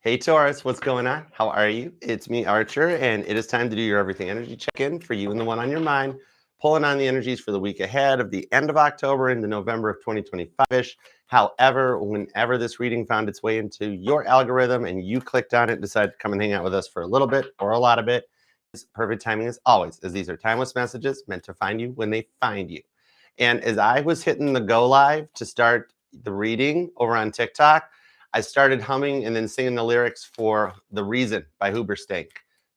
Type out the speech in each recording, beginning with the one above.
Hey Taurus, what's going on? How are you? It's me, Archer, and it is time to do your everything energy check-in for you and the one on your mind, pulling on the energies for the week ahead of the end of October into November of 2025-ish. However, whenever this reading found its way into your algorithm and you clicked on it and decided to come and hang out with us for a little bit or a lot of it, it's perfect timing as always, as these are timeless messages meant to find you when they find you. And as I was hitting the go live to start the reading over on TikTok, I started humming and then singing the lyrics for The Reason by Hoobastank.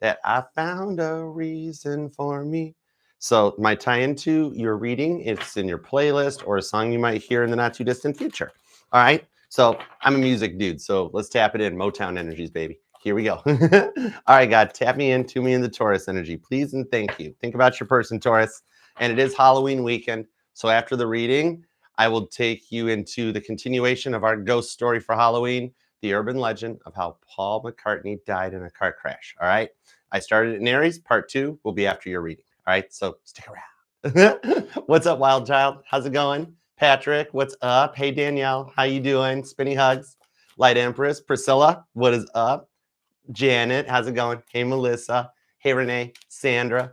That I found a reason for me. So my tie into your reading, it's in your playlist or a song you might hear in the not too distant future. All right. So I'm a music dude. So let's tap it in. Motown energies, baby. Here we go. All right, God, tap me into me in the Taurus energy, please and thank you. Think about your person, Taurus. And it is Halloween weekend. So after the reading, I will take you into the continuation of our ghost story for Halloween, the urban legend of how Paul McCartney died in a car crash. All right. I started in Aries. Part 2 will be after your reading. All right. So stick around. What's up, wild child? How's it going? Patrick, what's up? Hey, Danielle. How you doing? Spinny hugs. Light Empress. Priscilla, what is up? Janet, how's it going? Hey, Melissa. Hey, Renee. Sandra.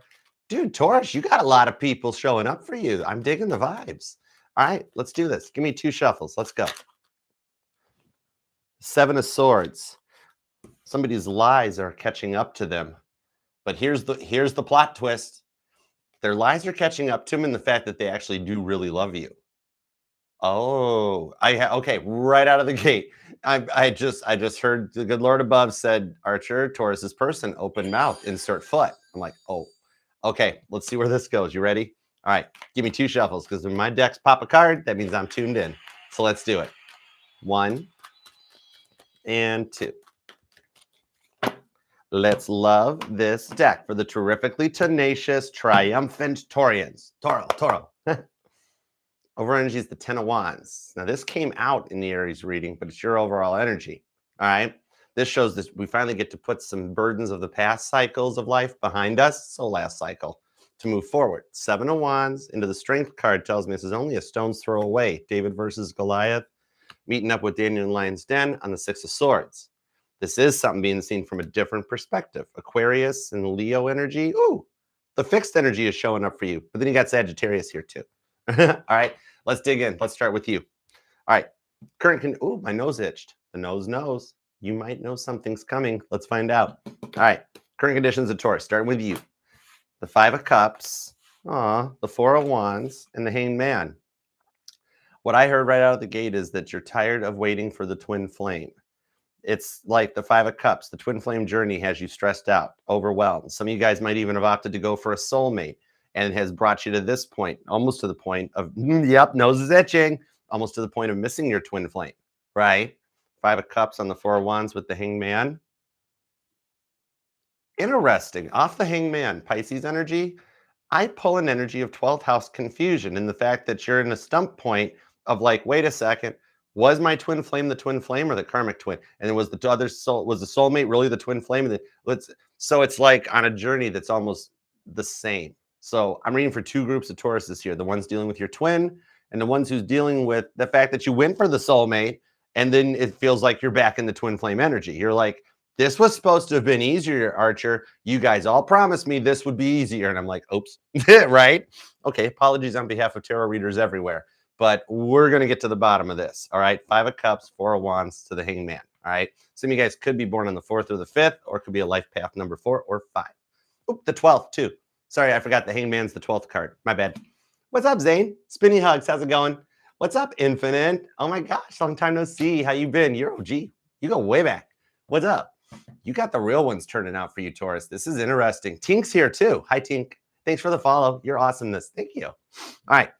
Dude, Taurus, you got a lot of people showing up for you. I'm digging the vibes. All right, let's do this. Give me 2 shuffles. Let's go. 7 of Swords. Somebody's lies are catching up to them. But here's the plot twist. Their lies are catching up to them in the fact that they actually do really love you. Oh, okay, right out of the gate. I just heard the good Lord above said, Archer, Taurus's person, open mouth, insert foot. I'm like, oh, okay, let's see where this goes. You ready? All right, give me 2 shuffles because when my decks pop a card, that means I'm tuned in. So let's do it. 1 and 2. Let's love this deck for the terrifically tenacious, triumphant Taurians. Toro. Over energy is the 10 of Wands. Now, this came out in the Aries reading, but it's your overall energy. All right. This shows that we finally get to put some burdens of the past cycles of life behind us. So last cycle to move forward. 7 of Wands into the Strength card tells me this is only a stone's throw away. David versus Goliath, meeting up with Daniel in Lion's Den on the 6 of Swords. This is something being seen from a different perspective. Aquarius and Leo energy. Ooh, the fixed energy is showing up for you. But then you got Sagittarius here too. All right, let's dig in. Let's start with you. All right, ooh, my nose itched. The nose knows. You might know something's coming. Let's find out. All right, current conditions of Taurus, starting with you. The 5 of Cups, the 4 of Wands, and the Hanged Man. What I heard right out of the gate is that you're tired of waiting for the twin flame. It's like the 5 of Cups. The twin flame journey has you stressed out, overwhelmed. Some of you guys might even have opted to go for a soulmate, and it has brought you to this point, almost to the point of, yep, nose is itching, almost to the point of missing your twin flame, right? 5 of Cups on the 4 of Wands with the Hanged Man. Interesting. Off the Hanged Man, Pisces energy, I pull an energy of 12th house confusion in the fact that you're in a stump point of like, wait a second, was my twin flame the twin flame or the karmic twin? And was the other soul, was the soulmate really the twin flame? So it's like on a journey that's almost the same. So I'm reading for 2 groups of Tauruses here, the ones dealing with your twin and the ones who's dealing with the fact that you went for the soulmate and then it feels like you're back in the twin flame energy. You're like, this was supposed to have been easier, Archer. You guys all promised me this would be easier. And I'm like, oops, right? Okay, apologies on behalf of tarot readers everywhere. But we're going to get to the bottom of this. All right, 5 of Cups, 4 of Wands to the Hanged Man. All right, some of you guys could be born on the 4th or the 5th, or it could be a life path number 4 or 5. Oop, the 12th too. Sorry, I forgot the Hanged Man's the 12th card. My bad. What's up, Zane? Spinny hugs. How's it going? What's up, Infinite? Oh my gosh, long time no see. How you been? You're OG. You go way back. What's up? You got the real ones turning out for you, Taurus. This is interesting. Tink's here too. Hi, Tink. Thanks for the follow. Your awesomeness. Thank you. All right.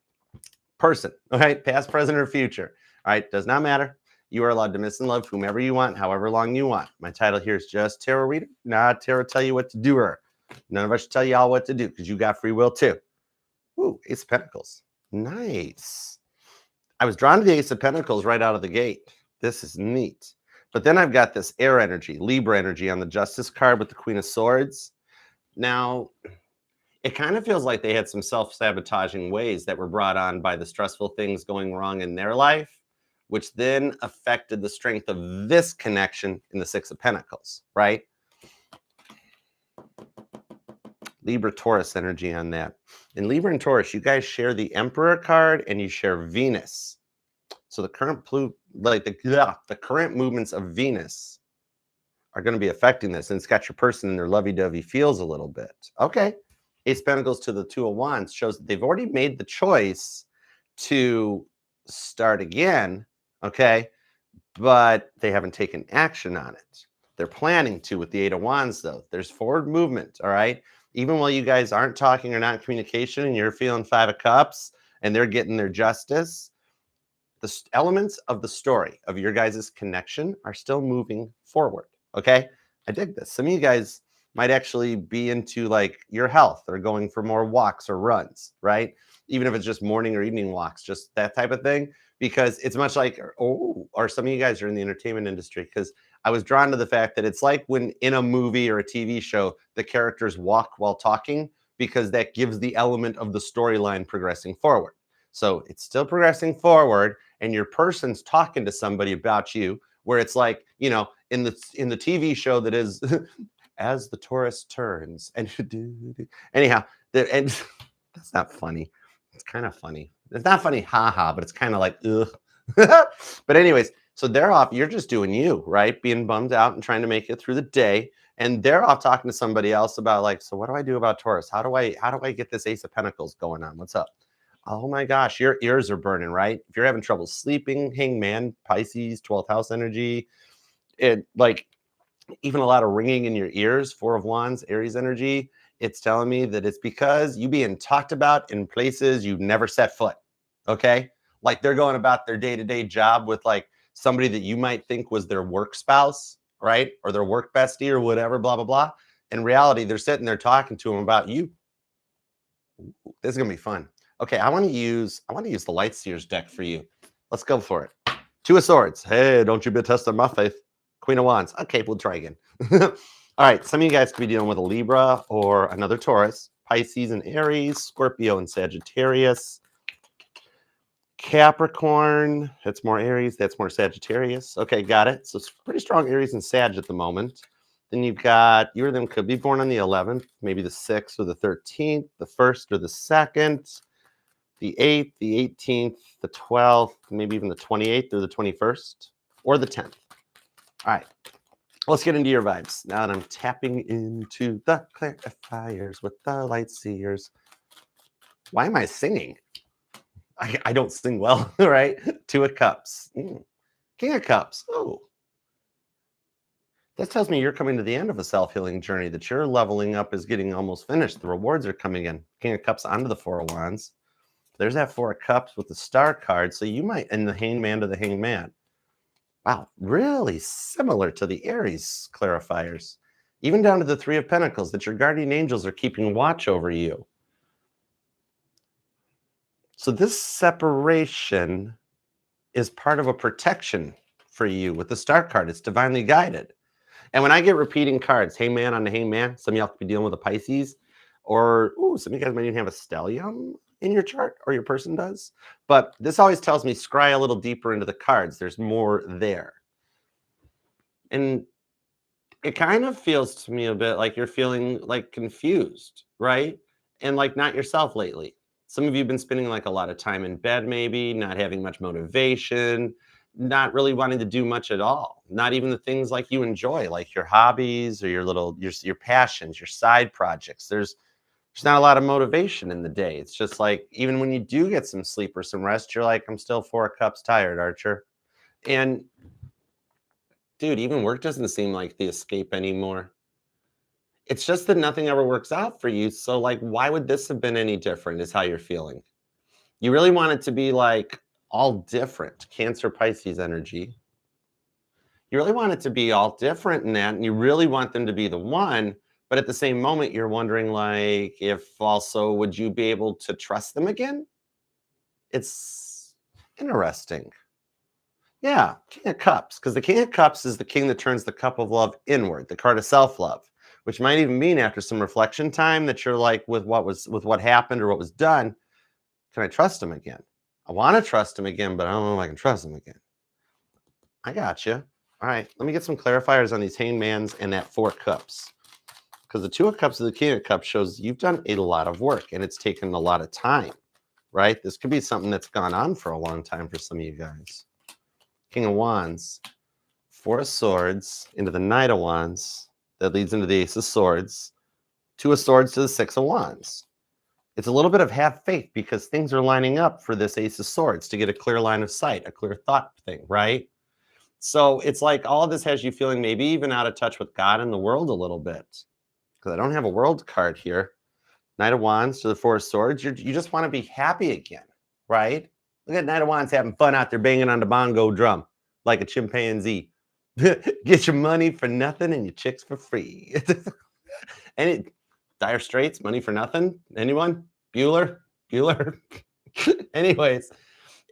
Person. All right. Past, present, or future. All right. Does not matter. You are allowed to miss and love whomever you want, however long you want. My title here is just Tarot Reader, not Tarot Tell You What to Do her. None of us should tell y'all what to do because you got free will too. Ooh, Ace of Pentacles. Nice. I was drawn to the Ace of Pentacles right out of the gate. This is neat. But then I've got this air energy, Libra energy on the Justice card with the Queen of Swords. Now, it kind of feels like they had some self-sabotaging ways that were brought on by the stressful things going wrong in their life, which then affected the strength of this connection in the Six of Pentacles, right? Libra Taurus energy on that. In Libra and Taurus, you guys share the Emperor card and you share Venus. So the current the current movements of Venus are going to be affecting this, and it's got your person in their lovey-dovey feels a little bit. Okay. Ace of Pentacles to the Two of Wands shows that they've already made the choice to start again, okay, but they haven't taken action on it. They're planning to with the Eight of Wands, though. There's forward movement, all right? Even while you guys aren't talking or not in communication and you're feeling Five of Cups and they're getting their justice, the elements of the story of your guys' connection are still moving forward, okay? I dig this. Some of you guys might actually be into like your health or going for more walks or runs, right? Even if it's just morning or evening walks, just that type of thing, because it's much like, or some of you guys are in the entertainment industry, because I was drawn to the fact that it's like when in a movie or a TV show, the characters walk while talking, because that gives the element of the storyline progressing forward. So it's still progressing forward, and your person's talking to somebody about you, where it's like, you know, in the TV show that is as the Taurus turns and anyhow, and that's not funny. It's kind of funny. It's not funny, haha, but it's kind of like, ugh. But anyways, so they're off. You're just doing you, right? Being bummed out and trying to make it through the day. And they're off talking to somebody else about like, so what do I do about Taurus? How do I get this Ace of Pentacles going on? What's up? Oh my gosh, your ears are burning, right? If you're having trouble sleeping, Hangman, Pisces, 12th house energy, it like even a lot of ringing in your ears, Four of Wands, Aries energy. It's telling me that it's because you being talked about in places you've never set foot. Okay. Like they're going about their day-to-day job with like somebody that you might think was their work spouse, right? Or their work bestie or whatever, blah, blah, blah. In reality, they're sitting there talking to them about you. Ooh, this is going to be fun. Okay. I want to use the Light Seers deck for you. Let's go for it. Two of Swords. Hey, don't you be testing my faith. Queen of Wands. Okay, we'll try again. All right, some of you guys could be dealing with a Libra or another Taurus, Pisces and Aries, Scorpio and Sagittarius, Capricorn. That's more Aries. That's more Sagittarius. Okay, got it. So it's pretty strong Aries and Sag at the moment. Then you've got, you or them could be born on the 11th, maybe the 6th or the 13th, the 1st or the 2nd, the 8th, the 18th, the 12th, maybe even the 28th or the 21st, or the 10th. All right, let's get into your vibes. Now that I'm tapping into the clarifiers with the Light Seers. Why am I singing? I don't sing well, right? Two of Cups. King of Cups. Oh. That tells me you're coming to the end of a self-healing journey, that your leveling up is getting almost finished. The rewards are coming in. King of Cups onto the Four of Wands. There's that Four of Cups with the Star card. So you might, and the Hangman to the Hangman. Wow, really similar to the Aries clarifiers. Even down to the Three of Pentacles, that your guardian angels are keeping watch over you. So this separation is part of a protection for you with the Star card. It's divinely guided. And when I get repeating cards, Hangman on the Hangman, some of y'all could be dealing with a Pisces, or some of you guys might even have a stellium in your chart, or your person does. But this always tells me scry a little deeper into the cards. There's more there. And it kind of feels to me a bit like you're feeling like confused, right? And like not yourself lately. Some of you have been spending like a lot of time in bed, maybe not having much motivation, not really wanting to do much at all. Not even the things like you enjoy, like your hobbies or your passions, your side projects. There's not a lot of motivation in the day. It's just like, even when you do get some sleep or some rest, you're like, I'm still Four of Cups tired, Archer. And dude, even work doesn't seem like the escape anymore. It's just that nothing ever works out for you. So like, why would this have been any different is how you're feeling. You really want it to be like all different. Cancer, Pisces energy. You really want it to be all different in that. And you really want them to be the one. But at the same moment, you're wondering like, if also, would you be able to trust them again? It's interesting. Yeah, King of Cups, because the King of Cups is the king that turns the cup of love inward, the card of self-love, which might even mean after some reflection time that you're like, with what happened or what was done, can I trust him again? I want to trust him again, but I don't know if I can trust him again. I got you. All right, let me get some clarifiers on these hangmans and that 4 cups. Because the 2 of cups of the king of cups shows you've done a lot of work and it's taken a lot of time, right? This could be something that's gone on for a long time for some of you guys. King of wands, 4 of swords into the knight of wands. That leads into the ace of swords. 2 of swords to the 6 of wands. It's a little bit of have faith because things are lining up for this ace of swords to get a clear line of sight, a clear thought thing, right? So it's like all of this has you feeling maybe even out of touch with God and the world a little bit. Because I don't have a world card here. Knight of wands to the 4 of swords. You just want to be happy again, right? Look at Knight of wands having fun out there banging on the bongo drum like a chimpanzee. Get your money for nothing and your chicks for free. Dire Straits, money for nothing? Anyone? Bueller? Anyways,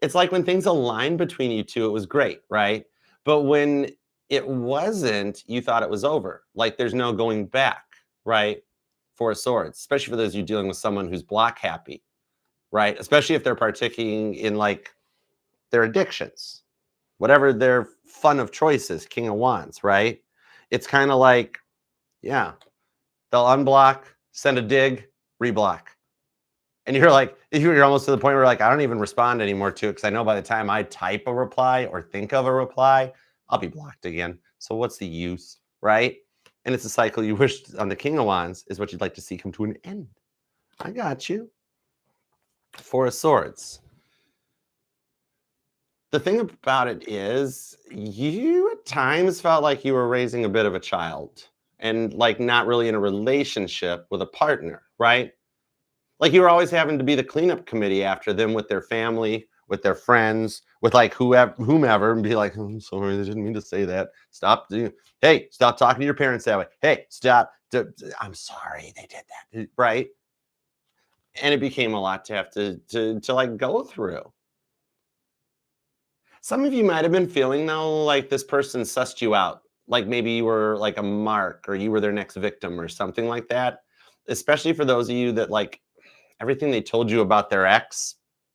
it's like when things align between you two, it was great, right? But when it wasn't, you thought it was over. Like there's no going back, right? 4 of swords, especially for those of you dealing with someone who's block happy, right? Especially if they're partaking in like their addictions, whatever their fun of choice is, King of wands, right? It's kind of like, yeah, they'll unblock, send a dig, reblock. And you're like, you're almost to the point where like, I don't even respond anymore to it because I know by the time I type a reply or think of a reply, I'll be blocked again. So what's the use, right? And it's a cycle you wish on the King of wands is what you'd like to see come to an end. I got you. 4 of swords. The thing about it is you at times felt like you were raising a bit of a child and like not really in a relationship with a partner, right? Like you were always having to be the cleanup committee after them with their family, with their friends, with like whomever, and be like, oh, I'm sorry, they didn't mean to say that. Stop. Hey, stop talking to your parents that way. Hey, stop. I'm sorry they did that, right? And it became a lot to have to like go through. Some of you might have been feeling though like this person sussed you out. Like maybe you were like a mark or you were their next victim or something like that. Especially for those of you that like everything they told you about their ex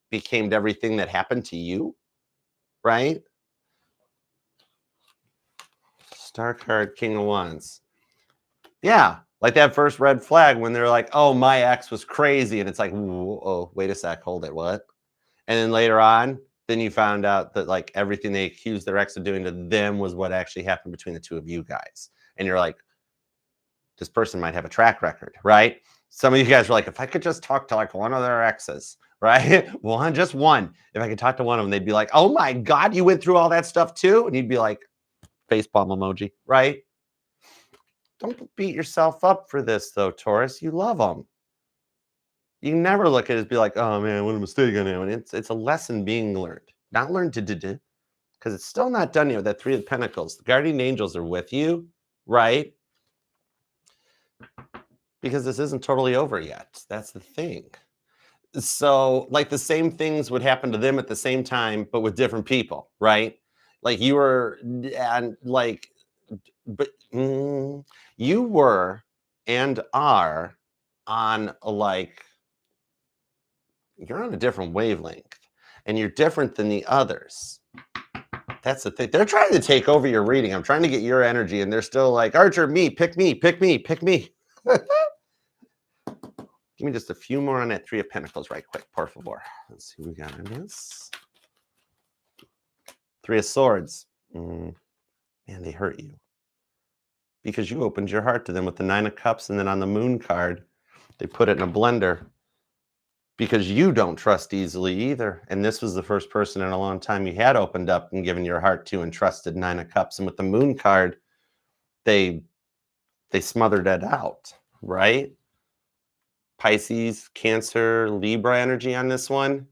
became everything that happened to you, right? Star card, King of wands. Yeah, like that first red flag when they're like, oh, my ex was crazy. And it's like, oh, wait a sec, hold it, what? And then later on, then you found out that like everything they accused their ex of doing to them was what actually happened between the two of you guys. And you're like, this person might have a track record, right? Some of you guys are like, if I could just talk to like one of their exes, right? Just one. If I could talk to one of them, they'd be like, oh my God, you went through all that stuff too? And you'd be like, facepalm emoji, right? Don't beat yourself up for this though, Taurus. You love them. You never look at it as be like, oh man, what a mistake I know. And it's a lesson being learned, not learned to do, because it's still not done yet with that 3 of Pentacles. The guardian angels are with you, right? Because this isn't totally over yet. That's the thing. So like the same things would happen to them at the same time, but with different people, right? Like you were and like, but you were and are on like, you're on a different wavelength and you're different than the others. That's the thing. They're trying to take over your reading. I'm trying to get your energy and they're still like, Archer, me, pick me, pick me, pick me. Give me just a few more on that 3 of Pentacles right quick, por favor. Let's see what we got on this. 3 of Swords. Man, they hurt you. Because you opened your heart to them with the 9 of Cups, and then on the Moon card, they put it in a blender. Because you don't trust easily either. And this was the first person in a long time you had opened up and given your heart to and trusted 9 of Cups. And with the Moon card, they smothered it out, right? Pisces, Cancer, Libra energy on this one.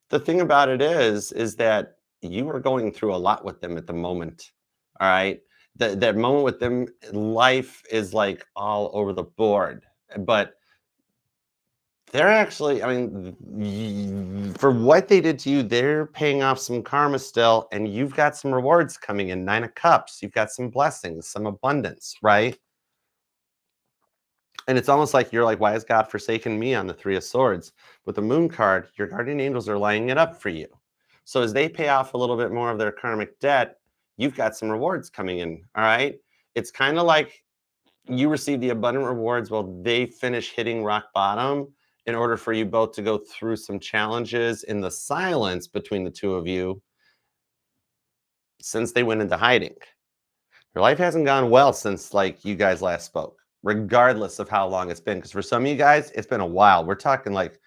The thing about it is that you are going through a lot with them at the moment. All right. That moment with them, life is like all over the board. But they're actually, I mean, for what they did to you, they're paying off some karma still, and you've got some rewards coming in. 9 of Cups. You've got some blessings, some abundance, right? And it's almost like you're like, why has God forsaken me on the 3 of Swords? With the Moon card, your guardian angels are lining it up for you. So as they pay off a little bit more of their karmic debt, you've got some rewards coming in. All right. It's kind of like you receive the abundant rewards while they finish hitting rock bottom in order for you both to go through some challenges in the silence between the two of you since they went into hiding. Your life hasn't gone well since like you guys last spoke, regardless of how long it's been. Because for some of you guys, it's been a while. We're talking like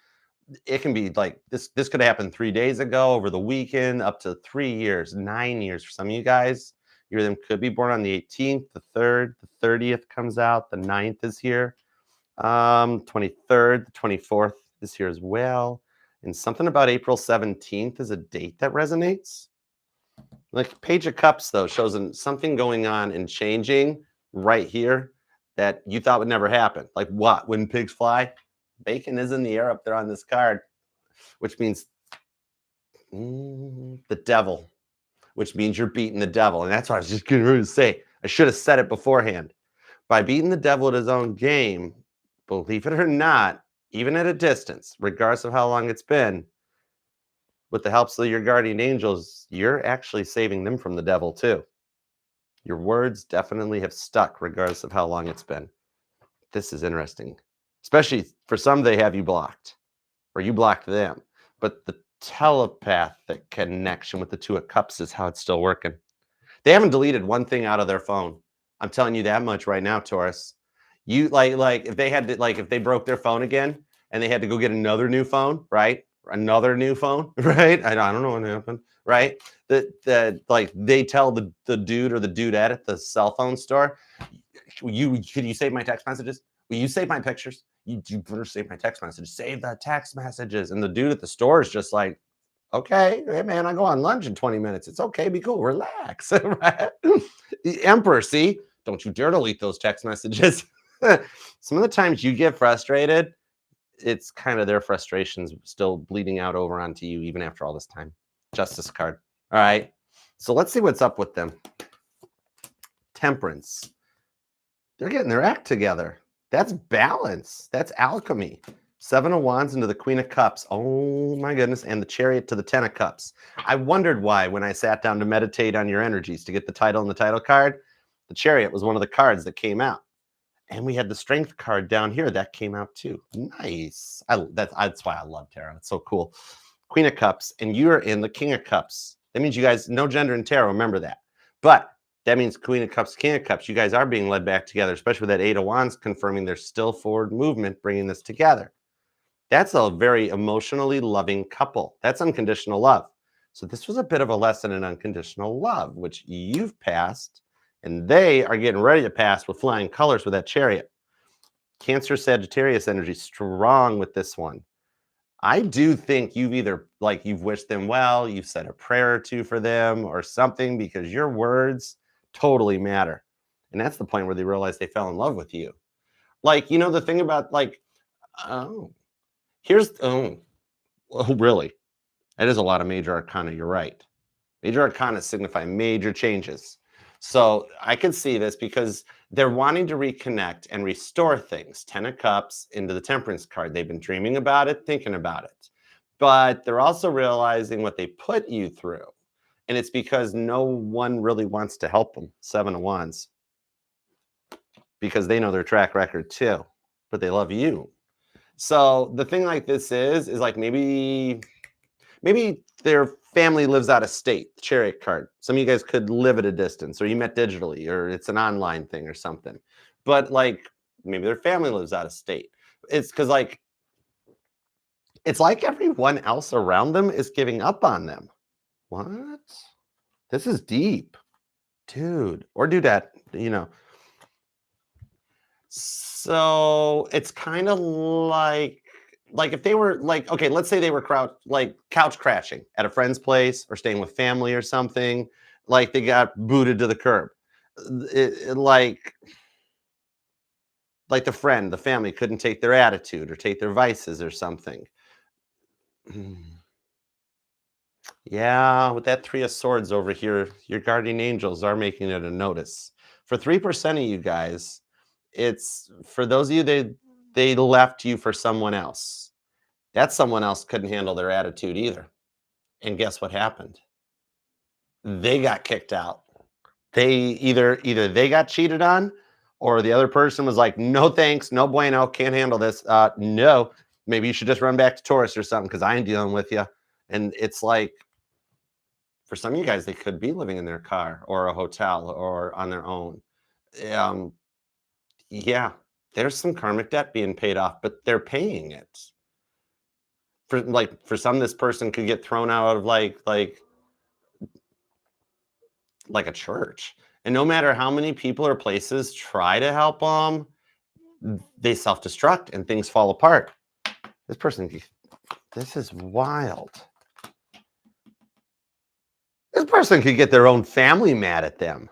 it can be like this could happen 3 days ago, over the weekend, up to 3 years, 9 years for some of you guys. Your them could be born on the 18th, the 3rd, the 30th comes out, the 9th is here, 23rd, the 24th is here as well. And something about April 17th is a date that resonates. Like Page of Cups, though, shows something going on and changing right here that you thought would never happen. Like what? When pigs fly? Bacon is in the air up there on this card, which means the devil, which means you're beating the devil. And that's what I was just getting ready to say. I should have said it beforehand. By beating the devil at his own game, believe it or not, even at a distance, regardless of how long it's been, with the helps of your guardian angels, you're actually saving them from the devil too. Your words definitely have stuck regardless of how long it's been. This is interesting. Especially for some, they have you blocked or you blocked them. But the telepathic connection with the Two of Cups is how it's still working. They haven't deleted one thing out of their phone. I'm telling you that much right now, Taurus. You like if they had to, like if they broke their phone again and they had to go get another new phone, right? Another new phone, right? I don't know what happened, right? That like they tell the dude or the dudette at the cell phone store, could you save my text messages? Will you save my pictures? You better save my text messages. Save the text messages. And the dude at the store is just like, okay, hey man, I go on lunch in 20 minutes. It's okay, be cool, relax. Right? The Emperor, see, don't you dare delete those text messages. Some of the times you get frustrated, it's kind of their frustrations still bleeding out over onto you, even after all this time. Justice card. All right. So let's see what's up with them. Temperance. They're getting their act together. That's balance. That's alchemy. 7 of Wands into the Queen of Cups. Oh my goodness. And the Chariot to the 10 of Cups. I wondered why when I sat down to meditate on your energies to get the title and the title card, the Chariot was one of the cards that came out. And we had the Strength card down here that came out too. Nice. That's why I love tarot. It's so cool. Queen of Cups. And you're in the King of Cups. That means you guys, no gender in tarot. Remember that. But that means Queen of Cups, King of Cups. You guys are being led back together, especially with that 8 of Wands confirming there's still forward movement bringing this together. That's a very emotionally loving couple. That's unconditional love. So this was a bit of a lesson in unconditional love, which you've passed, and they are getting ready to pass with flying colors with that Chariot. Cancer, Sagittarius energy, strong with this one. I do think you've either, like, you've wished them well, you've said a prayer or two for them or something, because your words totally matter. And that's the point where they realize they fell in love with you. Like, you know, the thing about like, oh, really? That is a lot of major arcana. You're right. Major arcana signify major changes. So I can see this because they're wanting to reconnect and restore things. 10 of Cups into the Temperance card. They've been dreaming about it, thinking about it. But they're also realizing what they put you through. And it's because no one really wants to help them. 7 of Wands. Because they know their track record too. But they love you. So the thing like this is like maybe their family lives out of state, the Chariot card. Some of you guys could live at a distance, or you met digitally, or it's an online thing or something. But like maybe their family lives out of state. It's because like it's like everyone else around them is giving up on them. What? This is deep, dude. Or do that, you know. So it's kind of like if they were like, okay, let's say they were couch crashing at a friend's place or staying with family or something, like they got booted to the curb. Like the family couldn't take their attitude or take their vices or something. Yeah, with that 3 of Swords over here, your guardian angels are making it a notice. For 3% of you guys, it's for those of you they left you for someone else. That someone else couldn't handle their attitude either. And guess what happened? They got kicked out. They either they got cheated on, or the other person was like, no thanks, no bueno, can't handle this. No, maybe you should just run back to Taurus or something because I ain't dealing with you. And it's like, for some of you guys, they could be living in their car or a hotel or on their own. Um, yeah, there's some karmic debt being paid off, but they're paying it. For some, this person could get thrown out of like a church. And no matter how many people or places try to help them, they self-destruct and things fall apart. This is wild. This person could get their own family mad at them.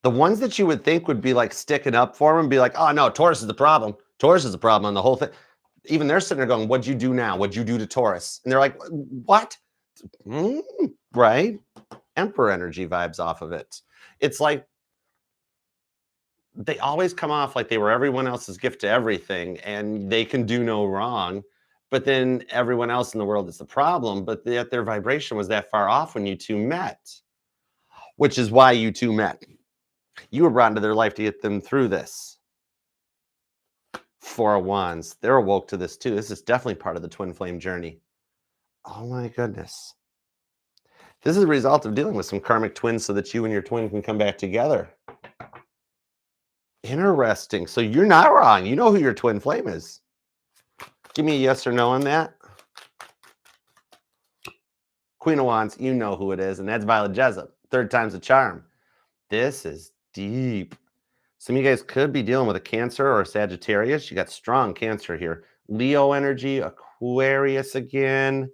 The ones that you would think would be like sticking up for them, be like, oh no, Taurus is the problem. Taurus is the problem on the whole thing. Even they're sitting there going, what'd you do now? What'd you do to Taurus? And they're like, what? Right? Emperor energy vibes off of it. It's like they always come off like they were everyone else's gift to everything and they can do no wrong. But then everyone else in the world is the problem. But yet their vibration was that far off when you two met, which is why you two met. You were brought into their life to get them through this. Four of Wands. They're awoke to this too. This is definitely part of the twin flame journey. Oh my goodness. This is a result of dealing with some karmic twins so that you and your twin can come back together. Interesting. So you're not wrong. You know who your twin flame is. Give me a yes or no on that. Queen of Wands, you know who it is, and that's Violet Jessup. Third time's a charm. This is deep. Some of you guys could be dealing with a Cancer or a Sagittarius. You got strong Cancer here. Leo energy, Aquarius again.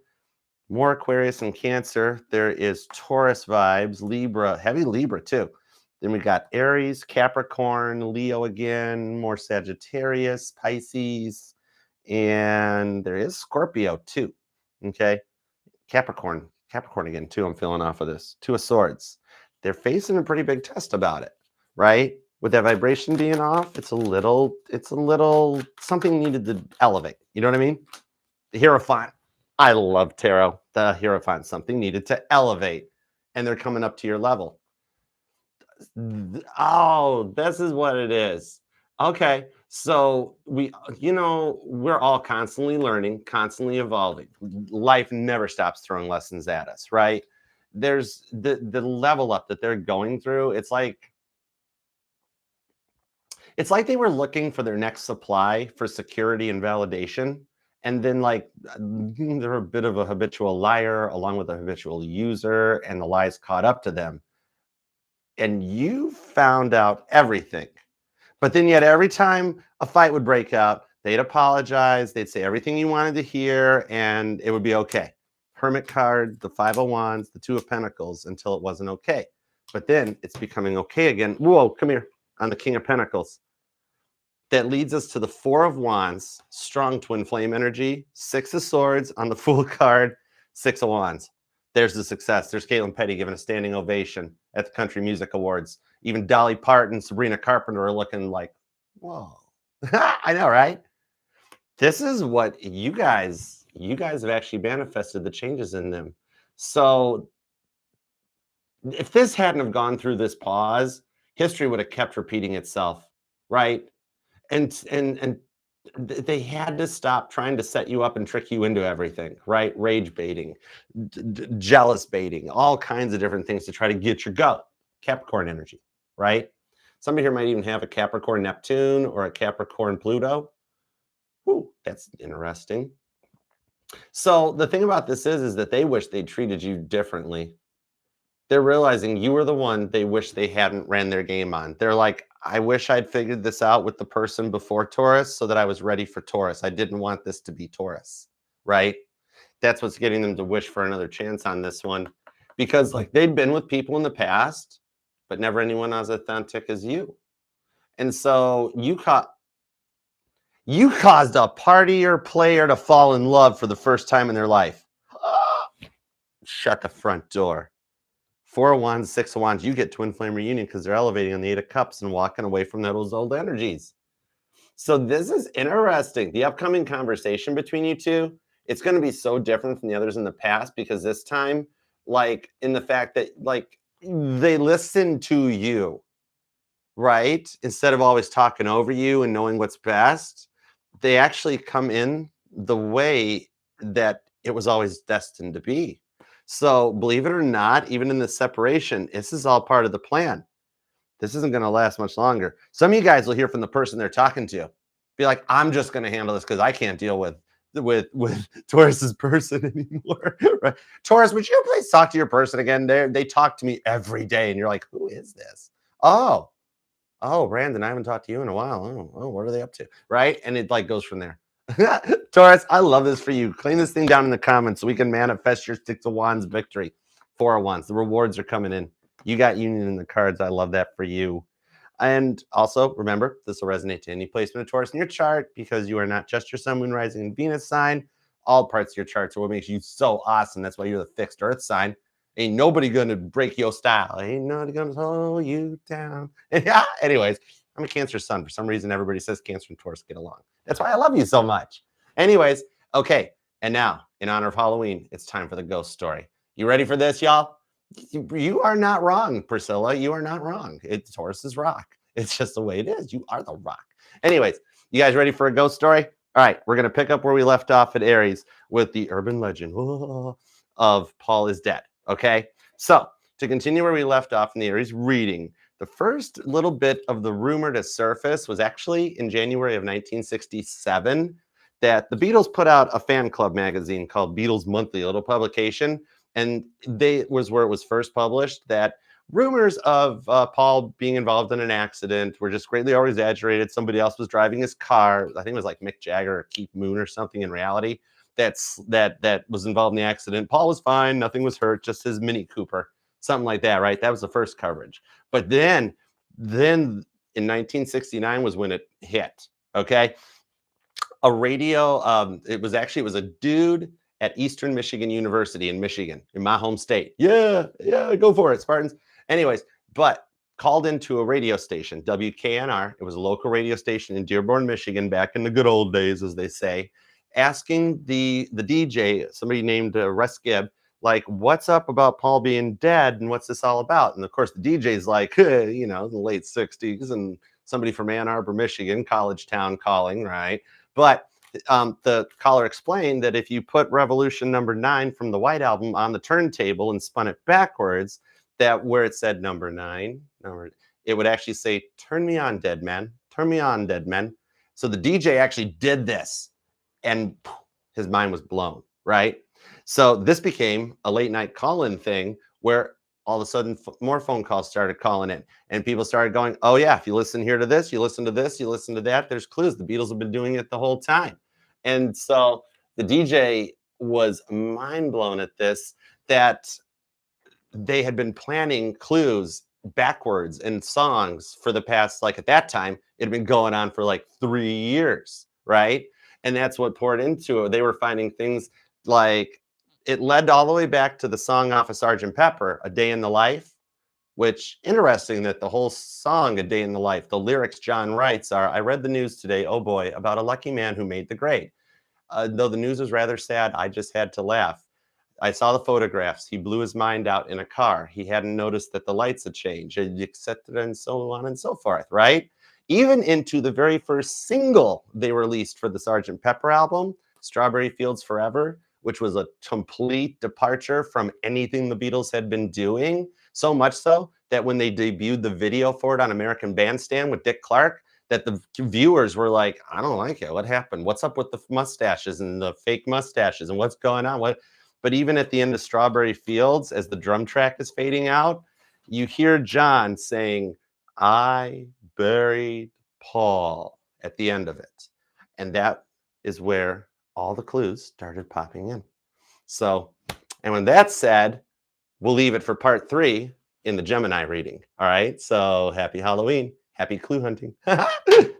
More Aquarius and Cancer. There is Taurus vibes, Libra, heavy Libra too. Then we got Aries, Capricorn, Leo again, more Sagittarius, Pisces, and there is Scorpio too. Okay. Capricorn again too. I'm feeling off of this. Two of Swords. They're facing a pretty big test about it, right? With that vibration being off, it's a little something needed to elevate. You know what I mean? The Hierophant. I love tarot. The Hierophant, something needed to elevate, and they're coming up to your level. Oh, this is what it is. Okay, so we're all constantly learning, constantly evolving. Life never stops throwing lessons at us, right? There's the level up that they're going through. It's like they were looking for their next supply for security and validation. And then they're a bit of a habitual liar along with a habitual user, and the lies caught up to them. And you found out everything. But then yet every time a fight would break out, they'd apologize. They'd say everything you wanted to hear, and it would be okay. Hermit card, the Five of Wands, the Two of Pentacles, until it wasn't okay. But then it's becoming okay again. Whoa, come here, on the King of Pentacles. That leads us to the Four of Wands, strong twin flame energy, Six of Swords on the Fool card, Six of Wands. There's the success. There's Caitlin Petty giving a standing ovation at the Country Music Awards. Even Dolly Parton, Sabrina Carpenter are looking like, whoa. I know, right? This is what you guys have actually manifested the changes in them. So if this hadn't have gone through this pause, history would have kept repeating itself, right? And they had to stop trying to set you up and trick you into everything, right? Rage baiting, jealous baiting, all kinds of different things to try to get your goat. Capricorn energy, right? Somebody here might even have a Capricorn Neptune or a Capricorn Pluto. Ooh, that's interesting. So the thing about this is that they wish they treated you differently. They're realizing you were the one they wish they hadn't ran their game on. They're like, I wish I'd figured this out with the person before Taurus so that I was ready for Taurus. I didn't want this to be Taurus, right? That's what's getting them to wish for another chance on this one, because they'd been with people in the past, but never anyone as authentic as you. And so you caused a partier player to fall in love for the first time in their life. Shut the front door. Four of Wands, Six of Wands, you get twin flame reunion because they're elevating on the Eight of Cups and walking away from those old energies. So this is interesting. The upcoming conversation between you two, it's going to be so different from the others in the past, because this time, in the fact that they listen to you, right? Instead of always talking over you and knowing what's best, they actually come in the way that it was always destined to be. So, believe it or not, even in the separation, this is all part of the plan. This isn't going to last much longer. Some of you guys will hear from the person they're talking to. Be like, I'm just going to handle this because I can't deal with Taurus's person anymore. Right? Taurus, would you please talk to your person again? They talk to me every day, and you're like, who is this? Oh, oh, Brandon, I haven't talked to you in a while. Oh, what are they up to? Right? And it like goes from there. Taurus, I love this for you. Clean this thing down in the comments so we can manifest your Six of Wands victory. Four of Wands. The rewards are coming in. You got union in the cards. I love that for you. And also, remember, this will resonate to any placement of Taurus in your chart because you are not just your sun, moon, rising, and Venus sign. All parts of your chart are what makes you so awesome. That's why you're the fixed Earth sign. Ain't nobody gonna break your style. Ain't nobody gonna hold you down. Yeah. Anyways, I'm a Cancer sun. For some reason, everybody says Cancer and Taurus get along. That's why I love you so much. Anyways, okay. And now, in honor of Halloween, it's time for the ghost story. You ready for this, y'all? You are not wrong, Priscilla. You are not wrong. Taurus is rock. It's just the way it is. You are the rock. Anyways, you guys ready for a ghost story? All right, we're going to pick up where we left off at Aries with the urban legend of Paul is dead. Okay, so to continue where we left off in the Aries reading, the first little bit of the rumor to surface was actually in January of 1967 that the Beatles put out a fan club magazine called Beatles Monthly, a little publication, and they was where it was first published that rumors of Paul being involved in an accident were just greatly over exaggerated. Somebody else was driving his car. I think it was like Mick Jagger or Keith Moon or something in reality that was involved in the accident. Paul was fine. Nothing was hurt, just his Mini Cooper, something like that, right? That was the first coverage. But then in 1969 was when it hit, okay? A radio, it was a dude at Eastern Michigan University in Michigan, in my home state. Yeah, go for it, Spartans. Anyways, but called into a radio station, WKNR. It was a local radio station in Dearborn, Michigan, back in the good old days, as they say, asking the DJ, somebody named Russ Gibb, like, what's up about Paul being dead and what's this all about? And of course, the DJ's like, you know, the late 60s and somebody from Ann Arbor, Michigan, college town calling, right? But the caller explained that if you put Revolution number 9 from the White Album on the turntable and spun it backwards, that where it said number 9, it would actually say, turn me on, dead man. Turn me on, dead man. So the DJ actually did this and his mind was blown, right? So this became a late night call-in thing where all of a sudden more phone calls started calling in and people started going, oh yeah, if you listen here to this, you listen to this, you listen to that, there's clues. The Beatles have been doing it the whole time. And so the DJ was mind blown at this, that they had been planning clues backwards in songs for the past, like at that time, it had been going on for like 3 years, right? And that's what poured into it. They were finding things like it led all the way back to the song off of Sgt. Pepper, A Day in the Life, which interesting that the whole song, A Day in the Life, the lyrics John writes are, I read the news today, oh boy, about a lucky man who made the grade. Though the news was rather sad, I just had to laugh. I saw the photographs. He blew his mind out in a car. He hadn't noticed that the lights had changed, etc., and so on and so forth, right? Even into the very first single they released for the Sgt. Pepper album, Strawberry Fields Forever, which was a complete departure from anything the Beatles had been doing, so much so that when they debuted the video for it on American Bandstand with Dick Clark, that the viewers were like, I don't like it. What happened? What's up with the mustaches and the fake mustaches and what's going on? But even at the end of Strawberry Fields, as the drum track is fading out, you hear John saying, I buried Paul at the end of it. And that is where all the clues started popping in. So, and when that's said, we'll leave it for part 3 in the Gemini reading. All right. So happy Halloween. Happy clue hunting.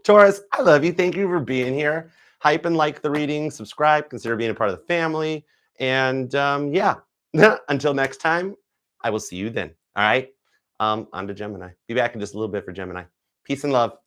Taurus, I love you. Thank you for being here. Hype and like the reading, subscribe, consider being a part of the family. And yeah, until next time, I will see you then. All right. On to Gemini. Be back in just a little bit for Gemini. Peace and love.